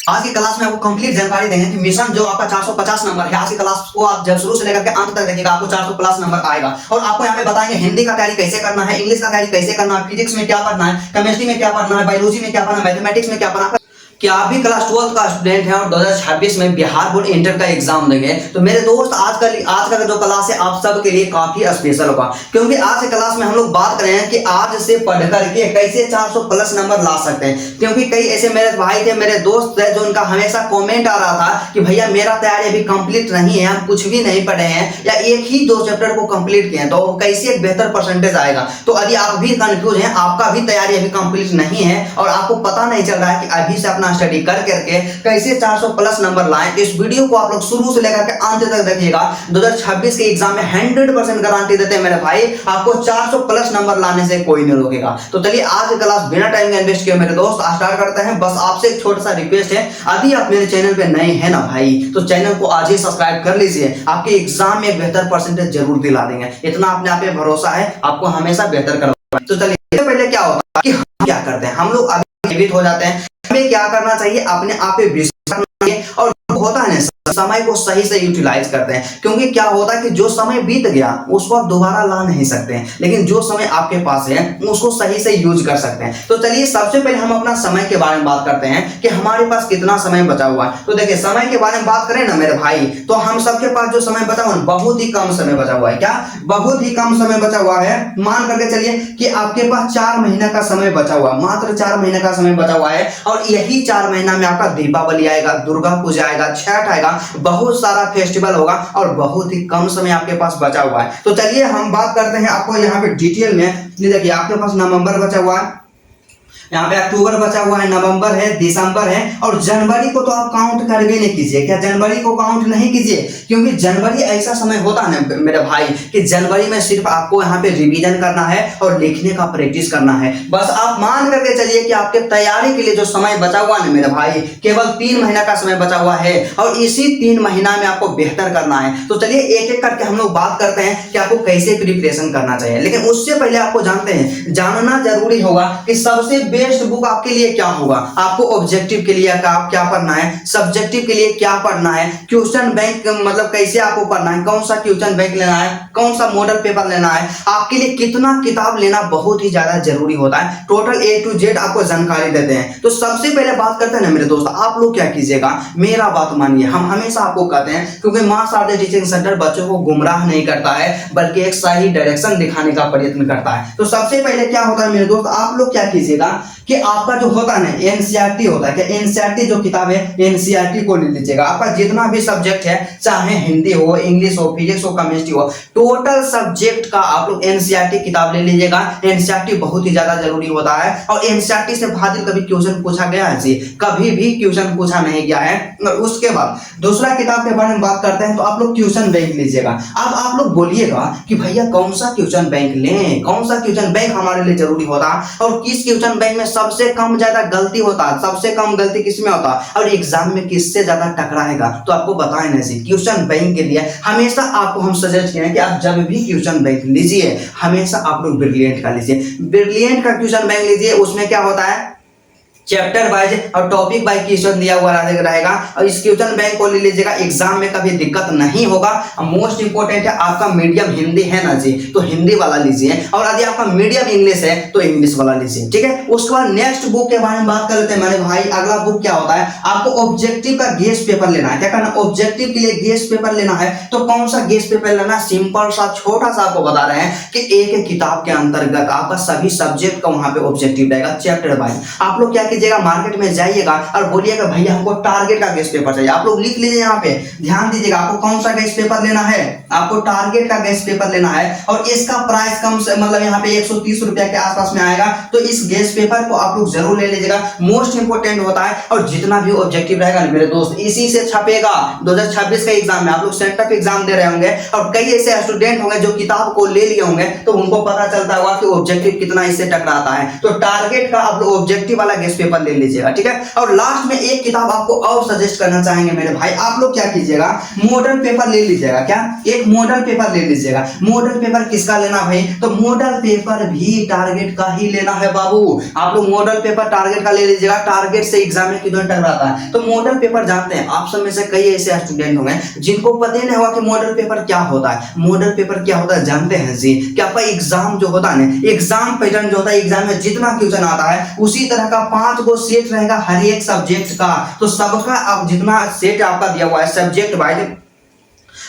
आज की क्लास में आपको कंप्लीट जानकारी देंगे कि मिशन जो आपका 450 नंबर है, आज की क्लास को आप जब शुरू से लेकर के अंत तक देखिएगा, आपको 400 प्लस नंबर आएगा। और आपको यहाँ पे बताएंगे हिंदी का तैयारी कैसे करना है, इंग्लिश का तैयारी कैसे करना है, फिजिक्स में क्या पढ़ना है, केमिस्ट्री में क्या पढ़ना है, बायोलॉजी में क्या पढ़ना है, मैथमेटिक्स में क्या पढ़ना है। क्या आप भी क्लास 12 का स्टूडेंट हैं और 2026 में बिहार बोर्ड इंटर का एग्जाम देंगे, तो मेरे दोस्त आज का जो क्लास है आप सब के लिए काफी स्पेशल होगा, क्योंकि आज के क्लास में हम लोग बात कर रहे हैं कि आज से पढ़ करके कैसे 400 प्लस नंबर ला सकते हैं। क्योंकि कई ऐसे मेरे भाई थे, मेरे दोस्त थे, जो उनका हमेशा कमेंट आ रहा था कि भैया मेरा तैयारी अभी कंप्लीट नहीं है, हम कुछ भी नहीं पढ़े हैं या एक ही 2 चैप्टर को कंप्लीट किए हैं, तो कैसे एक बेहतर परसेंटेज आएगा। तो यदि आप भी कंफ्यूज हैं, आपका भी तैयारी अभी कंप्लीट नहीं है और आपको पता नहीं चल रहा है कि अभी से अपना स्टडी कर करके कैसे 400 प्लस नंबर लाएं, इस वीडियो को आप लोग शुरू से लेकर के अंत तक देखिएगा। 2026 के एग्जाम में 100% गारंटी देते हैं मेरे भाई, आपको 400 प्लस नंबर लाने से कोई नहीं रोकेगा। तो चलिए आज की क्लास बिना टाइम के इन्वेस्ट किए मेरे दोस्त स्टार्ट करते हैं। बस आपसे एक छोटा सा रिक्वेस्ट है, यदि आप मेरे चैनल पे नए हैं ना भाई, तो चैनल को आज ही सब्सक्राइब कर लीजिए। आपके एग्जाम में बेहतर परसेंटेज जरूर दिला देंगे, इतना अपने आप पे भरोसा है, आपको हमेशा बेहतर करवाएंगे। तो चलिए पहले क्या होता है कि हम क्या करते हैं, हम लोग अभी हो जाते हैं। हमें क्या करना चाहिए, अपने आप पे विश्वास करना चाहिए और होता है ना समय को सही से यूटिलाइज करते हैं। क्योंकि क्या होता है कि जो समय बीत गया उसको आप दोबारा ला नहीं सकते हैं, लेकिन जो समय आपके पास है उसको सही से यूज कर सकते हैं। तो चलिए सबसे पहले हम अपना समय के बारे में बात करते हैं कि हमारे पास कितना समय बचा हुआ है। तो देखिए समय के बारे में बात करें ना मेरे भाई, तो हम सबके पास जो समय बचा हुआ है बहुत ही कम समय बचा हुआ है। क्या बहुत ही कम समय बचा हुआ है? मान करके चलिए कि आपके पास 4 महीने का समय बचा हुआ है, मात्र 4 महीने का समय बचा हुआ है। और यही 4 महीना में आपका दीपावली आएगा, दुर्गा पूजा आएगा, छठ आएगा, बहुत सारा फेस्टिवल होगा और बहुत ही कम समय आपके पास बचा हुआ है। तो चलिए हम बात करते हैं आपको यहाँ पे डिटेल में। देखिए आपके पास नवंबर बचा हुआ है, यहाँ पे अक्टूबर बचा हुआ है, नवंबर है, दिसंबर है और जनवरी को तो आप काउंट कर भी नहीं कीजिए। क्या जनवरी को काउंट नहीं कीजिए? क्योंकि जनवरी ऐसा समय होता है ना मेरे भाई कि जनवरी में सिर्फ आपको यहाँ पे रिवीजन करना है और लिखने का प्रैक्टिस करना है। बस आप मान करके चलिए कि आपके तैयारी के लिए जो समय बचा हुआ है मेरे भाई, केवल 3 महीना का समय बचा हुआ है और इसी 3 महीना में आपको बेहतर करना है। तो चलिए एक एक करके हम लोग बात करते हैं कि आपको कैसे प्रिपरेशन करना चाहिए। लेकिन उससे पहले आपको जानना जरूरी होगा कि सबसे बेस्ट बुक आपके लिए क्या होगा। आपको ऑब्जेक्टिव के लिए क्या पढ़ना है, सब्जेक्टिव के लिए क्या पढ़ना है, क्वेश्चन बैंक मतलब कैसे आपको पढ़ना है, कौन सा क्वेश्चन बैंक लेना है, कौन सा मॉडल पेपर लेना है, आपके लिए कितना किताब लेना बहुत ही ज्यादा जरूरी होता है। टोटल A to Z आपको जानकारी देते हैं। तो सबसे पहले बात करते हैं ना मेरे दोस्त, आप लोग क्या कीजिएगा, मेरा बात मानिए। हम हमेशा आपको कहते हैं, क्योंकि मां शारदा टीचिंग सेंटर बच्चों को गुमराह नहीं करता है बल्कि एक सही डायरेक्शन दिखाने का प्रयत्न करता है। तो सबसे पहले क्या होता है मेरे दोस्त, आप लोग क्या कीजिएगा कि आपका जो होता है ना एनसीईआरटी होता है, क्या एनसीईआरटी जो किताब है एनसीईआरटी को ले लीजिएगा। आपका जितना भी सब्जेक्ट है, चाहे हिंदी हो, इंग्लिश हो, फिजिक्स हो, केमिस्ट्री हो, टोटल सब्जेक्ट का आप लोग एनसीईआरटी किताब ले लीजिएगा। एनसीईआरटी बहुत ही ज्यादा जरूरी होता है और एनसीईआरटी से फाजिल कभी क्वेश्चन पूछा गया है जी? कभी भी क्वेश्चन पूछा नहीं गया है। और उसके बाद दूसरा किताब के बारे में बात करते हैं, तो आप लोग क्वेश्चन बैंक लीजिएगा। अब आप लोग बोलिएगा कि भैया कौन सा क्वेश्चन बैंक लें, कौन सा क्वेश्चन बैंक हमारे लिए जरूरी होता है और किस क्वेश्चन बैंक में सबसे कम ज्यादा गलती होता है, सबसे कम गलती किसमें होता है और एग्जाम में किससे ज्यादा टकराएगा। तो आपको बताएं ना जी, क्वेश्चन बैंक के लिए हमेशा आपको हम सजेस्ट करें कि आप जब भी क्वेश्चन बैंक लीजिए हमेशा आप लोग ब्रिलियंट का लीजिए। ब्रिलियंट का क्वेश्चन बैंक लीजिए, उसमें क्या होता है चैप्टर वाइज और टॉपिक वाइज क्वेश्चन दिया हुआ रहेगा और इस क्वेश्चन बैंक को ले लीजिएगा, एग्जाम में कभी दिक्कत नहीं होगा। मोस्ट इंपोर्टेंट है आपका मीडियम हिंदी है ना जी, तो हिंदी वाला लीजिए और यदि आपका मीडियम इंग्लिश है तो इंग्लिश वाला लीजिए, ठीक है। उसके बाद नेक्स्ट बुक के बारे में बात कर लेते हैं मेरे भाई। अगला बुक क्या होता है, आपको ऑब्जेक्टिव का गेस पेपर लेना है। क्या करना, ऑब्जेक्टिव के लिए गेस पेपर लेना है। तो कौन सा गेस पेपर लेना, सिंपल सा छोटा सा आपको बता रहे हैं कि एक किताब के अंतर्गत आपका सभी सब्जेक्ट का वहां पे ऑब्जेक्टिव रहेगा चैप्टर वाइज। आप लोग क्या मार्केट में जाइएगा और बोलिएगा भैया हमको टारगेट का गेस पेपर चाहिए। आप लोग लिख लीजिए, यहाँ पे ध्यान दीजिएगा, आपको कौन सा गेस पेपर लेना है, आपको टारगेट का गेस पेपर लेना है और इसका प्राइस कम से मतलब यहाँ पे 130 रुपया के आसपास में आएगा। तो इस गेस पेपर को आप लोग जरूर ले लीजिएगा, मोस्ट इंपोर्टेंट होता है। और जितना भी ऑब्जेक्टिव रहेगा मेरे दोस्त इसी से छपेगा 2026 के एग्जाम में। आप लोग सेंटर एग्जाम दे रहे होंगे और कई ऐसे स्टूडेंट होंगे जो किताब को ले लिए होंगे, तो उनको पता चलता होगा कि ऑब्जेक्टिव कितना इससे टकराता है। तो टारगेट का आप लोग ऑब्जेक्टिव वाला गेस पेपर पेपर ले लीजिएगा, ठीक है। और लास्ट में एक किताब आपको और सजेस्ट करना चाहेंगे मेरे भाई, आप लोग क्या कीजिएगा, मॉडल पेपर ले लीजिएगा। क्या, एक मॉडल पेपर ले लीजिएगा। मॉडल पेपर किसका लेना भाई, तो मॉडल पेपर भी टारगेट का ही लेना है बाबू। आप लोग मॉडल पेपर टारगेट का ले लीजिएगा, टारगेट से एग्जाम में क्यों टकराता है। तो मॉडल पेपर जानते हैं आप सब में से कई ऐसे स्टूडेंट होंगे जिनको पता ही नहीं होगा कि मॉडल पेपर क्या होता है। मॉडल पेपर क्या होता है जानते हैं जी, कि आपका एग्जाम जो होता है ना, एग्जाम पैटर्न जो होता है, एग्जाम में जितना क्वेश्चन आता है उसी तरह का 5 गो सेट रहेगा हर एक सब्जेक्ट का। तो सबका अब जितना सेट आपका दिया हुआ है सब्जेक्ट वाइज,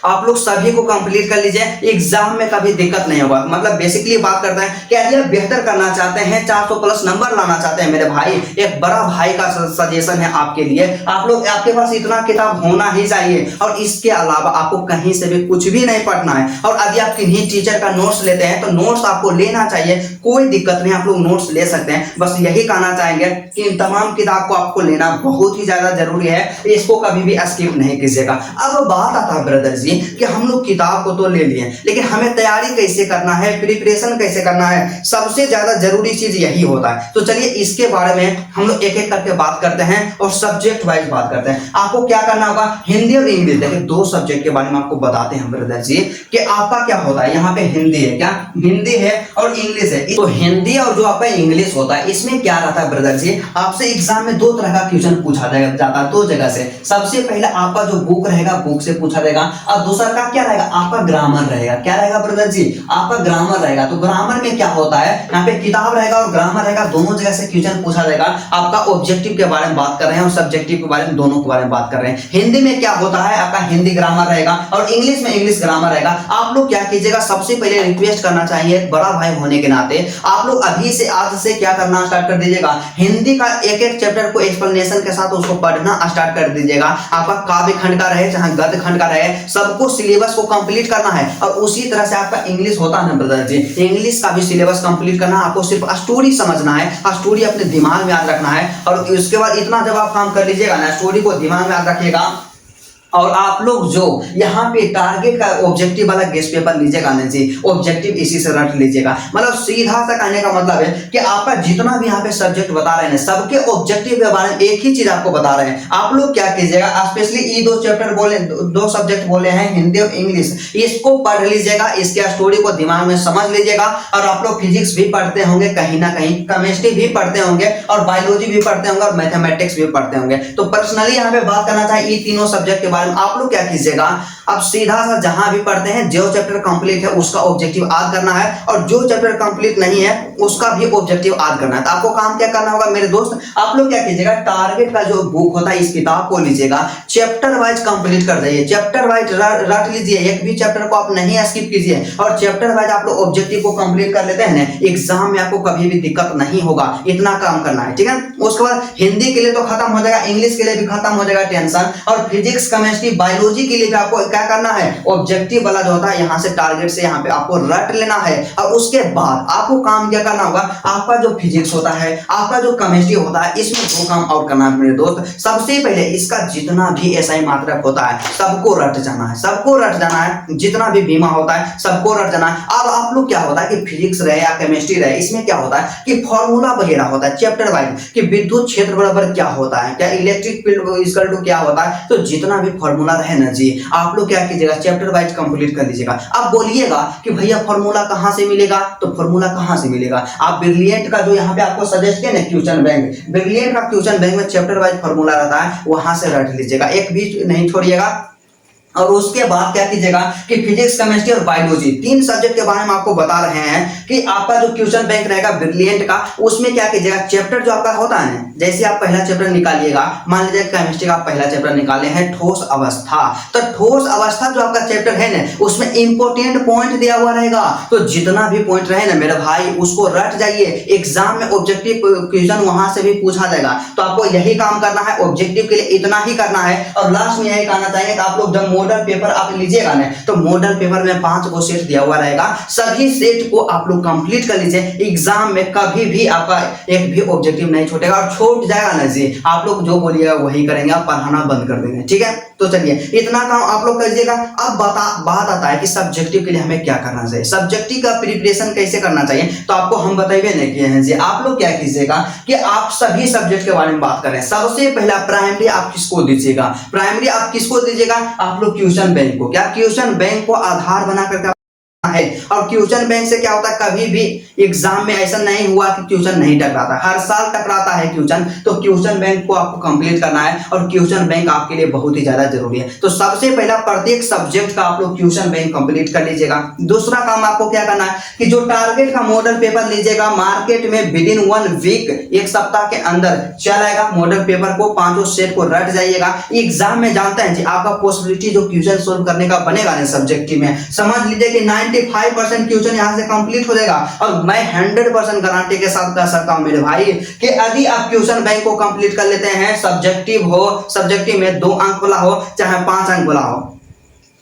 आप लोग सभी को कंप्लीट कर लीजिए, एग्जाम में कभी दिक्कत नहीं होगा। मतलब बेसिकली बात करते हैं कि यदि आप बेहतर करना चाहते हैं, 400 प्लस नंबर लाना चाहते हैं मेरे भाई, एक बड़ा भाई का सजेशन है आपके लिए, आप लोग, आपके पास इतना किताब होना ही चाहिए। और इसके अलावा आपको कहीं से भी कुछ भी नहीं पढ़ना है। और यदि आप किन्हीं टीचर का नोट्स लेते हैं तो नोट्स आपको लेना चाहिए, कोई दिक्कत नहीं, आप लोग नोट्स ले सकते हैं। बस यही कहना चाहेंगे कि इन तमाम किताब को आपको लेना बहुत ही ज्यादा जरूरी है, इसको कभी भी स्किप नहीं कीजिएगा। अब बात आता है ब्रदर जी कि हम लोग किताब को तो ले लिए, लेकिन हमें तैयारी कैसे करना है, प्रिपरेशन कैसे करना है, सबसे ज्यादा जरूरी चीज यही होता है। तो चलिए इसके बारे में हम लोग एक एक करके बात करते हैं और सब्जेक्ट वाइज बात करते हैं। आपको क्या करना होगा, हिंदी और इंग्लिश, देखिए 2 सब्जेक्ट के बारे में आपको बताते हैं ब्रदर जी कि आपका क्या होता है। यहाँ पे हिंदी है, क्या हिंदी है और इंग्लिश है। तो हिंदी और जो आपका इंग्लिश होता है इसमें क्या रहता है ब्रदर जी, आपसे एग्जाम में 2 तरह का क्वेश्चन पूछा जाता है 2 जगह से। सबसे पहले आपका जो बुक रहेगा, बुक से पूछा जाएगा, और दूसरा का क्या रहेगा, आपका ग्रामर रहेगा। क्या रहेगा ब्रदर जी, आपका ग्रामर रहेगा। तो ग्रामर में क्या होता है, यहाँ पे किताब रहेगा और ग्रामर रहेगा, दोनों जगह से क्वेश्चन पूछा जाएगा। आपका ऑब्जेक्टिव के बारे में बात कर रहे हैं और सब्जेक्टिव के बारे में, दोनों के बारे में बात कर रहे हैं। हिंदी में क्या होता है, आपका हिंदी ग्रामर रहेगा और इंग्लिश में इंग्लिश ग्रामर रहेगा। आप लोग क्या कीजिएगा, सबसे पहले रिक्वेस्ट करना चाहिए बड़ा भाई होने के नाते, आप लोग अभी से आज से क्या करना स्टार्ट कर दीजिएगा, हिंदी का एक एक चैप्टर को एक्सप्लेनेशन के साथ उसको पढ़ना स्टार्ट कर दीजिएगा। आपका काव्य खंड का रहे चाहे गद्य खंड का रहे, सबको सिलेबस को कंप्लीट करना है। और उसी तरह से आपका इंग्लिश होता है ना ब्रदर जी, इंग्लिश का भी सिलेबस कंप्लीट करना है। आपको सिर्फ स्टोरी समझना है, स्टोरी अपने दिमाग में याद रखना है। और उसके बाद इतना जब आप काम कर लीजिएगा ना, स्टोरी को दिमाग में याद रखिएगा, और आप लोग जो यहाँ पे टारगेट का ऑब्जेक्टिव वाला गेस्ट पेपर लीजिएगा ना जी, ऑब्जेक्टिव इसी से रट लीजिएगा। मतलब सीधा सा कहने का मतलब है कि आपका जितना भी यहाँ पे सब्जेक्ट बता रहे हैं सबके ऑब्जेक्टिव के बारे में एक ही चीज आपको बता रहे हैं। आप लोग क्या कीजिएगा, स्पेशली ये 2 चैप्टर बोले, 2 सब्जेक्ट बोले हैं हिंदी और इंग्लिश, इसको पढ़ लीजिएगा, इसके स्टोरी को दिमाग में समझ लीजिएगा। और आप लोग फिजिक्स भी पढ़ते होंगे कहीं ना कहीं, केमिस्ट्री भी पढ़ते होंगे और बायोलॉजी भी पढ़ते होंगे और मैथमेटिक्स भी पढ़ते होंगे। तो पर्सनली यहाँ पे बात करना चाहिए ये तीनों सब्जेक्ट के बारे में। आप लोग क्या कीजिएगा, अब सीधा सा जहां भी पढ़ते हैं जो चैप्टर कंप्लीट है उसका ऑब्जेक्टिव याद करना है, और जो चैप्टर कंप्लीट नहीं है उसका भी ऑब्जेक्टिव याद करना है। तो आपको काम क्या करना होगा मेरे दोस्त, आप लोग क्या कीजिएगा, टारगेट का जो बुक होता है इस किताब को लीजिएगा, चैप्टर वाइज कंप्लीट कर जाइए, चैप्टर वाइज रट लीजिए, एक भी चैप्टर को आप नहीं स्किप कीजिए। और चैप्टर वाइज आप लोग ऑब्जेक्टिव को कंप्लीट कर लेते हैं ना, एग्जाम में आपको कभी भी दिक्कत नहीं होगा। इतना काम करना है, ठीक है। उसके बाद हिंदी के लिए तो खत्म हो जाएगा, इंग्लिश के लिए भी खत्म हो जाएगा टेंशन, और फिजिक्स केमिस्ट्री बायोलॉजी के लिए भी आपको क्या करना है, ऑब्जेक्टिव वाला जो होता है यहाँ से टारगेट से यहाँ पे आपको रट लेना है। और उसके बाद आपको काम क्या करना होगा, आपका जो फिजिक्स होता है, आपका जो केमिस्ट्री होता है, इसमें 2 काम और करना है मेरे दोस्त। सबसे पहले इसका जितना भी एसआई मात्रक होता है सबको रट जाना है, सबको रट जाना है, जितना भी बीमा होता है सबको रट जाना है। अब आप लोग क्या होता है कि फिजिक्स रहे या केमिस्ट्री रहे, इसमें क्या होता है कि फॉर्मूला वगैरह होता है चैप्टर वाइज, कि विद्युत क्षेत्र बराबर क्या होता है, क्या इलेक्ट्रिक फील्ड इक्वल टू क्या होता है। तो जितना भी फॉर्मूला रहे ना जी, आप लोग क्या कीजिएगा, चैप्टर वाइज कंप्लीट कर लीजिएगा। अब बोलिएगा कि भैया फॉर्मूला कहां से मिलेगा, तो फॉर्मूला कहां से मिलेगा, आप ब्रिलियंट का जो यहाँ पे आपको सजेस्ट किया ना क्वेश्चन बैंक, ब्रिलियंट का क्वेश्चन बैंक में चैप्टर वाइज फॉर्मूला रहता है, वहां से रट लीजिएगा, एक भी नहीं छोड़िएगा। और उसके बाद क्या कीजिएगा कि फिजिक्स केमिस्ट्री और बायोलॉजी 3 सब्जेक्ट के बारे में आपको बता रहे हैं कि आपका जो क्वेश्चन बैंक रहेगा ब्रिलियंट का, उसमें क्या कीजिएगा, चैप्टर जो आपका होता है ना, जैसे आप पहला चैप्टर निकालिएगा, मान लीजिए केमिस्ट्री का पहला चैप्टर निकाले हैं ठोस अवस्था, तो ठोस अवस्था जो आपका चैप्टर है ना, उसमें इंपोर्टेंट पॉइंट दिया हुआ रहेगा। तो जितना भी पॉइंट रहे ना मेरे भाई उसको रट जाइए, एग्जाम में ऑब्जेक्टिव क्वेश्चन वहां से भी पूछा जाएगा। तो आपको यही काम करना है, ऑब्जेक्टिव के लिए इतना ही करना है। और लास्ट में यही कहना चाहिए कि आप लोग जब मॉडल पेपर आप लीजिएगा ना, तो मॉडल पेपर में 5 को सेट दिया हुआ रहेगा, सभी सेट को आप लोग कंप्लीट कर लीजिए। एग्जाम में कभी भी आपका एक भी ऑब्जेक्टिव नहीं छूटेगा, और छूट जाएगा ना जी, आप लोग जो बोलिएगा वही करेंगे, आप पढ़ाना बंद कर देंगे। ठीक है, तो चलिए इतना काम आप लोग करिएगा। अब बात आता है कि सब्जेक्टिव के लिए हमें क्या करना चाहिए, सब्जेक्टिव का प्रिपरेशन कैसे करना चाहिए, तो आपको हम बताइए नहीं किए हैं जी। आप लोग क्या कीजिएगा कि आप सभी सब्जेक्ट के बारे में बात करें। सबसे पहला प्राइमरी आप किसको दीजिएगा, प्राइमरी आप किसको दीजिएगा, आप लोग क्वेश्चन बैंक को। क्या क्वेश्चन बैंक को आधार बना करके है, और क्वेश्चन बैंक से क्या होता है, कभी भी एग्जाम में ऐसा नहीं हुआ कि क्वेश्चन नहीं टकराता, हर साल टकराता है क्वेश्चन। तो क्वेश्चन बैंक को आपको कंप्लीट करना है, और क्वेश्चन बैंक आपके लिए बहुत ही ज्यादा जरूरी है। तो सबसे पहला प्रत्येक सब्जेक्ट का आप लोग क्वेश्चन बैंक कंप्लीट कर लीजिएगा। दूसरा काम आपको क्या करना है कि जो टारगेट का मॉडल पेपर लीजिएगा, मार्केट में विद इन 1 वीक, एक सप्ताह के अंदर चलाएगा मॉडल पेपर को, 5 सेट को रट जाइएगा। एग्जाम में जानते हैं जी आपका पॉसिबिलिटी जो क्वेश्चन सोल्व करने का बनेगा ना सब्जेक्टिव में, समझ लीजिए कि 95% क्वेश्चन यहाँ से कंप्लीट हो जाएगा। और मैं 100% गारंटी के साथ कह सकता हूँ मेरे भाई कि यदि आप क्वेश्चन बैंक को कंप्लीट कर लेते हैं, सब्जेक्टिव में 2 अंक वाला हो चाहे 5 अंक वाला हो,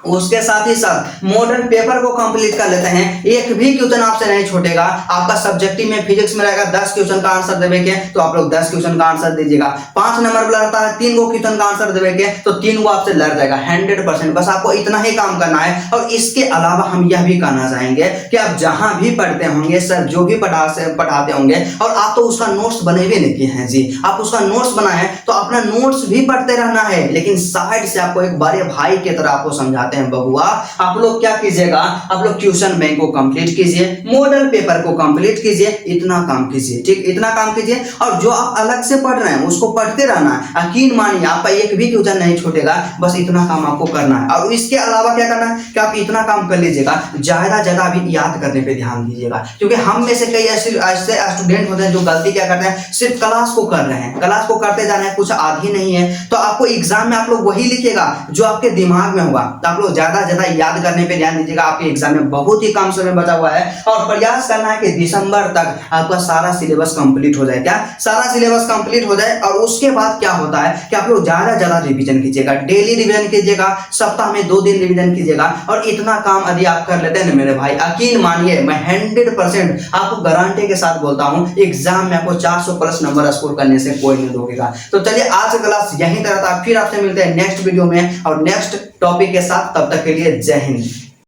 उसके साथ ही साथ मॉडल पेपर को कंप्लीट कर लेते हैं, एक भी क्वेश्चन आपसे नहीं छूटेगा। आपका सब्जेक्टिव में फिजिक्स में रहेगा 10 क्वेश्चन का आंसर देवे, तो आप लोग 10 क्वेश्चन का आंसर दीजिएगा। 5 नंबर वाला रहता है 3 क्वेश्चन का आंसर देवे, तो 3 आपसे लड़ जाएगा 100%। बस आपको इतना ही काम करना है। और इसके अलावा हम यह भी कहना चाहेंगे कि आप जहां भी पढ़ते होंगे, सर जो भी पढ़ाते होंगे, और आप तो उसका नोट्स बने हुए नहीं किए हैं जी, आप उसका नोट्स बनाए तो अपना नोट्स भी पढ़ते रहना है, लेकिन साइड से आपको एक बड़े भाई की तरह आपको समझाते हैं बबुआ। आप लोग क्या कीजिएगा, आप लोग क्वेश्चन बैंक को कंप्लीट कीजिए, मॉडल पेपर को कंप्लीट कीजिए, इतना काम कीजिए। ठीक, इतना काम कीजिए। और जो आप अलग से पढ़ रहे हैं उसको पढ़ते रहना है, यकीन मानिए आपका एक भी क्वेश्चन नहीं छूटेगा। बस इतना काम आपको करना है। और इसके अलावा क्या करना है कि आप इतना काम कर लीजिएगा, ज्यादा भी याद करने पे ध्यान दीजिएगा। क्योंकि हम में से कई ऐसे स्टूडेंट होते हैं जो गलती क्या करते हैं, सिर्फ क्लास को कर रहे हैं, क्लास को करते जा रहे हैं, कुछ आधी नहीं है। तो आपको एग्जाम में आप लोग वही लिखिएगा जो आपके दिमाग में होगा। तो आप लोग ज्यादा याद करने पे ध्यान दीजिएगा। आपके एग्जाम में बहुत ही कम समय बचा हुआ है, और प्रयास करना है कि दिसंबर तक आपका सारा सिलेबस कंप्लीट हो जाए। क्या सारा सिलेबस कंप्लीट हो जाए, और उसके बाद क्या होता है कि आप लोग ज्यादा रिवीजन कीजिएगा, डेली रिवीजन कीजिएगा, सप्ताह में 2 दिन रिवीजन कीजिएगा। और इतना काम यदि आप कर लेते हैं ना मेरे भाई, यकीन मानिए मैं 100% आपको गारंटी के साथ बोलता हूं, एग्जाम में आपको 400 प्लस नंबर स्कोर करने से कोई नहीं रोकेगा। तो चलिए आज क्लास यहीं तक था, फिर आपसे मिलते हैं नेक्स्ट वीडियो में और नेक्स्ट टॉपिक के साथ। तब तक के लिए जय हिंद।